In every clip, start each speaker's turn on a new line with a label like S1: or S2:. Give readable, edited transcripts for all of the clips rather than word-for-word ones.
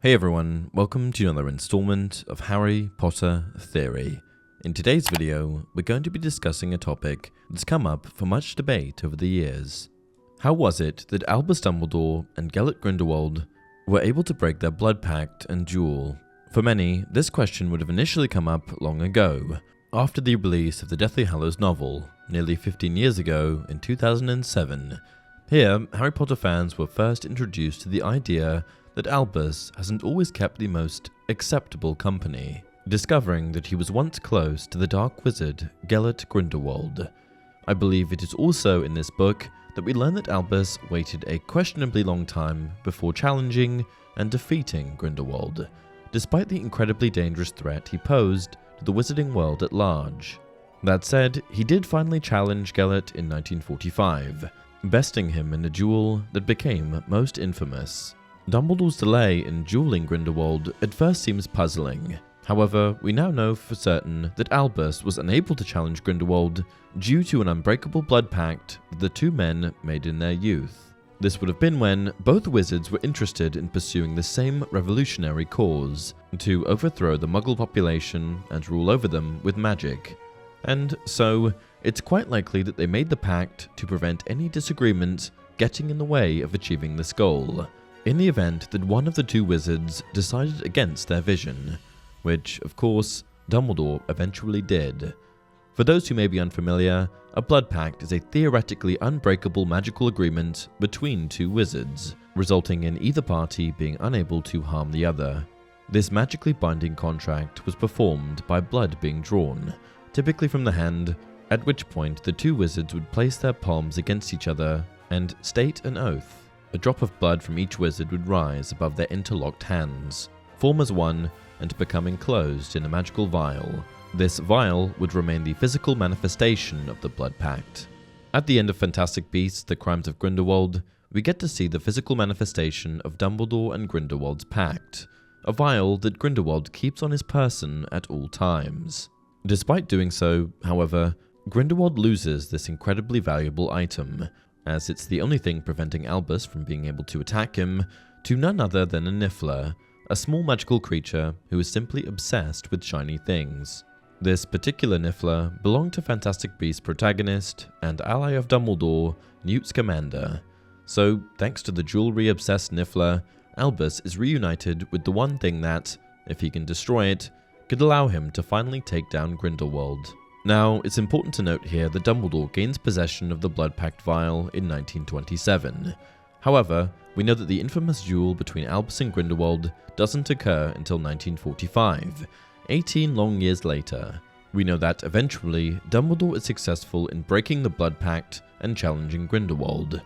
S1: Hey everyone, welcome to another installment of Harry Potter Theory. In today's video, we're going to be discussing a topic that's come up for much debate over the years. How was it that Albus Dumbledore and Gellert Grindelwald were able to break their blood pact and duel? For many, this question would have initially come up long ago, after the release of the Deathly Hallows novel, nearly 15 years ago in 2007. Here, Harry Potter fans were first introduced to the idea that Albus hasn't always kept the most acceptable company, discovering that he was once close to the dark wizard Gellert Grindelwald. I believe it is also in this book that we learn that Albus waited a questionably long time before challenging and defeating Grindelwald, despite the incredibly dangerous threat he posed to the wizarding world at large. That said, he did finally challenge Gellert in 1945, besting him in a duel that became most infamous. Dumbledore's delay in dueling Grindelwald at first seems puzzling. However, we now know for certain that Albus was unable to challenge Grindelwald due to an unbreakable blood pact that the two men made in their youth. This would have been when both wizards were interested in pursuing the same revolutionary cause, to overthrow the Muggle population and rule over them with magic. And so, it's quite likely that they made the pact to prevent any disagreement getting in the way of achieving this goal, in the event that one of the two wizards decided against their vision, which, of course, Dumbledore eventually did. For those who may be unfamiliar, a blood pact is a theoretically unbreakable magical agreement between two wizards, resulting in either party being unable to harm the other. This magically binding contract was performed by blood being drawn, typically from the hand, at which point the two wizards would place their palms against each other and state an oath. A drop of blood from each wizard would rise above their interlocked hands, form as one, and become enclosed in a magical vial. This vial would remain the physical manifestation of the blood pact. At the end of Fantastic Beasts: The Crimes of Grindelwald, we get to see the physical manifestation of Dumbledore and Grindelwald's pact, a vial that Grindelwald keeps on his person at all times. Despite doing so, however, Grindelwald loses this incredibly valuable item, as it's the only thing preventing Albus from being able to attack him, to none other than a Niffler, a small magical creature who is simply obsessed with shiny things. This particular Niffler belonged to Fantastic Beasts protagonist and ally of Dumbledore, Newt Scamander. So, thanks to the jewelry-obsessed Niffler, Albus is reunited with the one thing that, if he can destroy it, could allow him to finally take down Grindelwald. Now, it's important to note here that Dumbledore gains possession of the Blood Pact vial in 1927. However, we know that the infamous duel between Albus and Grindelwald doesn't occur until 1945, 18 long years later. We know that eventually, Dumbledore is successful in breaking the Blood Pact and challenging Grindelwald.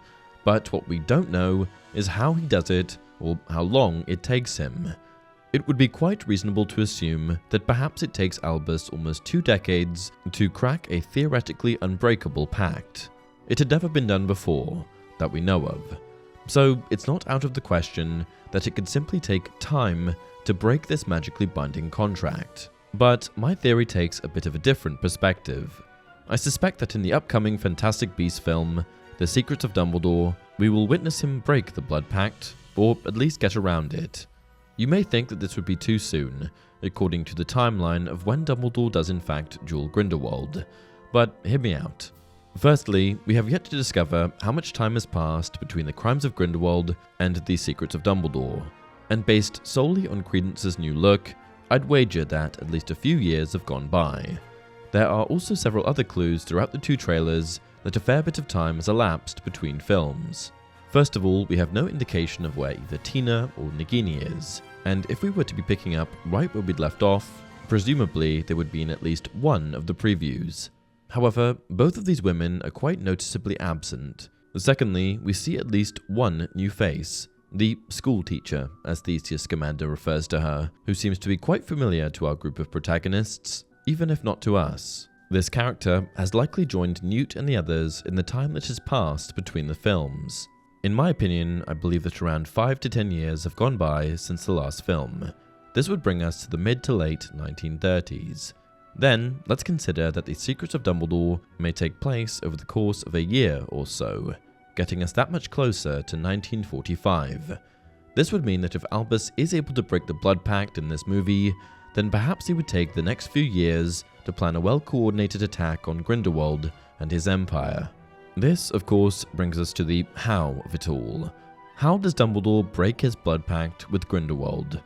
S1: But what we don't know is how he does it, or how long it takes him. It would be quite reasonable to assume that perhaps it takes Albus almost 2 decades to crack a theoretically unbreakable pact. It had never been done before, that we know of. So it's not out of the question that it could simply take time to break this magically binding contract. But my theory takes a bit of a different perspective. I suspect that in the upcoming Fantastic Beasts film, The Secrets of Dumbledore, we will witness him break the blood pact, or at least get around it. You may think that this would be too soon, according to the timeline of when Dumbledore does in fact duel Grindelwald, but hear me out. Firstly, we have yet to discover how much time has passed between the crimes of Grindelwald and the Secrets of Dumbledore, and based solely on Credence's new look, I'd wager that at least a few years have gone by. There are also several other clues throughout the two trailers that a fair bit of time has elapsed between films. First of all, we have no indication of where either Tina or Nagini is, and if we were to be picking up right where we'd left off, presumably they would be in at least one of the previews. However, both of these women are quite noticeably absent. Secondly, we see at least one new face, the school teacher, as Theseus Scamander refers to her, who seems to be quite familiar to our group of protagonists, even if not to us. This character has likely joined Newt and the others in the time that has passed between the films. In my opinion, I believe that around 5 to 10 years have gone by since the last film. This would bring us to the mid to late 1930s. Then, let's consider that the Secrets of Dumbledore may take place over the course of a year or so, getting us that much closer to 1945. This would mean that if Albus is able to break the blood pact in this movie, then perhaps he would take the next few years to plan a well-coordinated attack on Grindelwald and his empire. This, of course, brings us to the how of it all. How does Dumbledore break his blood pact with Grindelwald?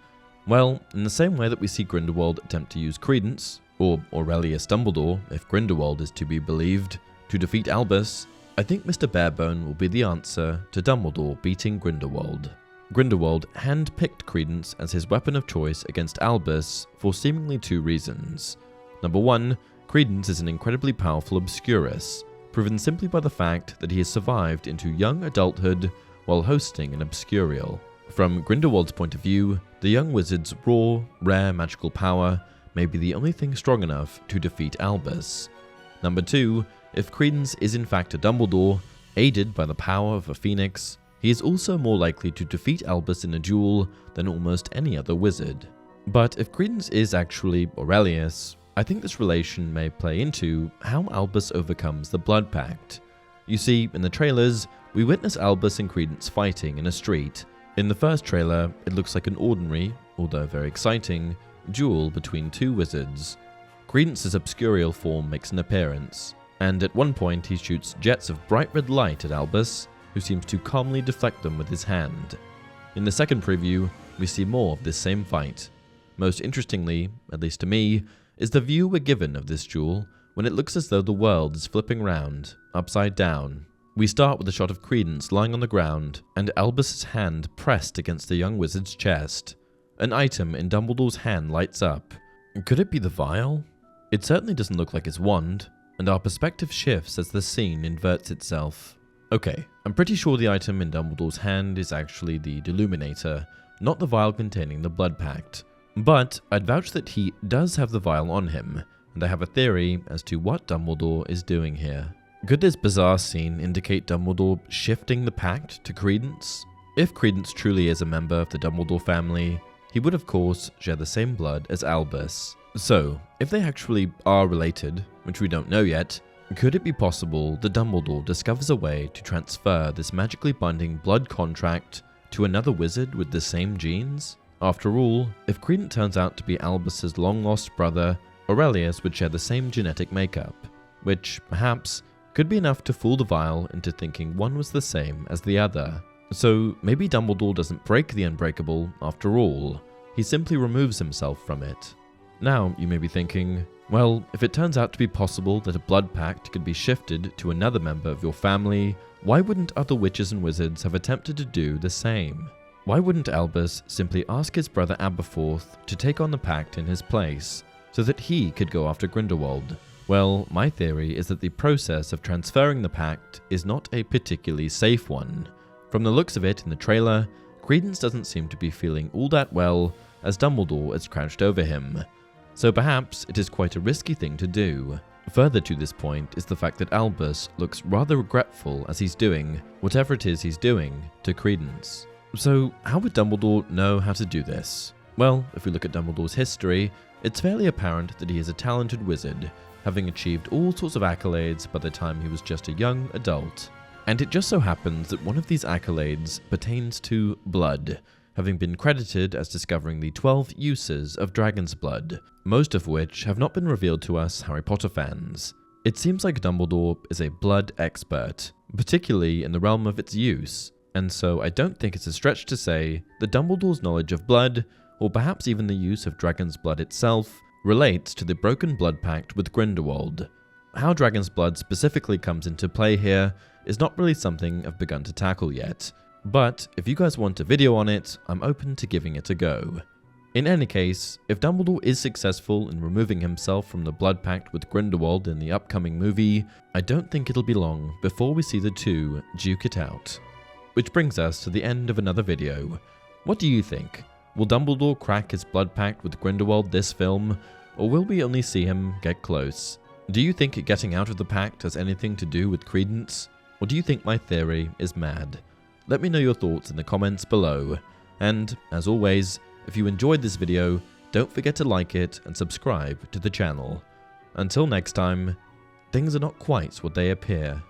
S1: Well, in the same way that we see Grindelwald attempt to use Credence, or Aurelius Dumbledore, if Grindelwald is to be believed, to defeat Albus, I think Mr. Barebone will be the answer to Dumbledore beating Grindelwald. Grindelwald hand-picked Credence as his weapon of choice against Albus for seemingly two reasons. Number one, Credence is an incredibly powerful Obscurus, proven simply by the fact that he has survived into young adulthood while hosting an Obscurial. From Grindelwald's point of view, the young wizard's raw, rare magical power may be the only thing strong enough to defeat Albus. Number two, if Credence is in fact a Dumbledore, aided by the power of a phoenix, he is also more likely to defeat Albus in a duel than almost any other wizard. But if Credence is actually Aurelius, I think this relation may play into how Albus overcomes the blood pact. You see, in the trailers, we witness Albus and Credence fighting in a street. In the first trailer, it looks like an ordinary, although very exciting, duel between two wizards. Credence's Obscurial form makes an appearance, and at one point he shoots jets of bright red light at Albus, who seems to calmly deflect them with his hand. In the second preview, we see more of this same fight. Most interestingly, at least to me, is the view we're given of this duel when it looks as though the world is flipping round, upside down. We start with a shot of Credence lying on the ground and Albus's hand pressed against the young wizard's chest. An item in Dumbledore's hand lights up. Could it be the vial? It certainly doesn't look like his wand, and our perspective shifts as the scene inverts itself. Okay, I'm pretty sure the item in Dumbledore's hand is actually the Deluminator, not the vial containing the blood pact. But I'd vouch that he does have the vial on him, and I have a theory as to what Dumbledore is doing here. Could this bizarre scene indicate Dumbledore shifting the pact to Credence? If Credence truly is a member of the Dumbledore family, he would of course share the same blood as Albus. So, if they actually are related, which we don't know yet, could it be possible that Dumbledore discovers a way to transfer this magically binding blood contract to another wizard with the same genes? After all, if Credence turns out to be Albus's long-lost brother, Aurelius would share the same genetic makeup, which, perhaps, could be enough to fool the vial into thinking one was the same as the other. So maybe Dumbledore doesn't break the unbreakable after all, he simply removes himself from it. Now you may be thinking, well, if it turns out to be possible that a blood pact could be shifted to another member of your family, why wouldn't other witches and wizards have attempted to do the same? Why wouldn't Albus simply ask his brother Aberforth to take on the pact in his place, so that he could go after Grindelwald? Well, my theory is that the process of transferring the pact is not a particularly safe one. From the looks of it in the trailer, Credence doesn't seem to be feeling all that well as Dumbledore is crouched over him, so perhaps it is quite a risky thing to do. Further to this point is the fact that Albus looks rather regretful as he's doing whatever it is he's doing to Credence. So how would Dumbledore know how to do this? Well, if we look at Dumbledore's history, it's fairly apparent that he is a talented wizard, having achieved all sorts of accolades by the time he was just a young adult. And it just so happens that one of these accolades pertains to blood, having been credited as discovering the 12 uses of dragon's blood, most of which have not been revealed to us Harry Potter fans. It seems like Dumbledore is a blood expert, particularly in the realm of its use, and so I don't think it's a stretch to say that Dumbledore's knowledge of blood, or perhaps even the use of dragon's blood itself, relates to the broken blood pact with Grindelwald. How dragon's blood specifically comes into play here is not really something I've begun to tackle yet, but if you guys want a video on it, I'm open to giving it a go. In any case, if Dumbledore is successful in removing himself from the blood pact with Grindelwald in the upcoming movie, I don't think it'll be long before we see the two duke it out. Which brings us to the end of another video. What do you think? Will Dumbledore crack his blood pact with Grindelwald this film, or will we only see him get close? Do you think getting out of the pact has anything to do with Credence, or do you think my theory is mad? Let me know your thoughts in the comments below, and, as always, if you enjoyed this video, don't forget to like it and subscribe to the channel. Until next time, things are not quite what they appear.